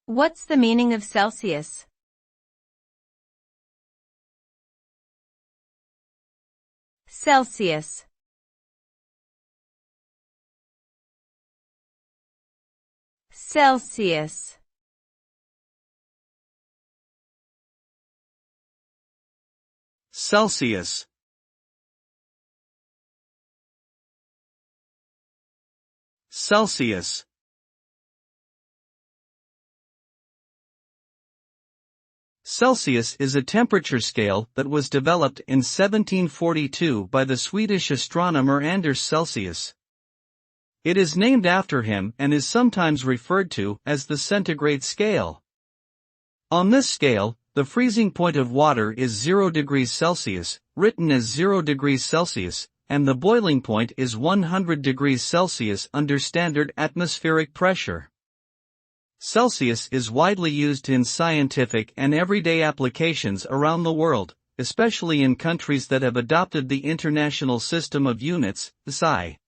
What's the meaning of Celsius? Celsius. Celsius. Celsius. Celsius. Celsius is a temperature scale that was developed in 1742 by the Swedish astronomer Anders Celsius. It is named after him and is sometimes referred to as the centigrade scale. On this scale, the freezing point of water is 0 degrees Celsius, written as 0 degrees Celsius, and the boiling point is 100 degrees Celsius under standard atmospheric pressure. Celsius is widely used in scientific and everyday applications around the world, especially in countries that have adopted the International System of Units, the SI.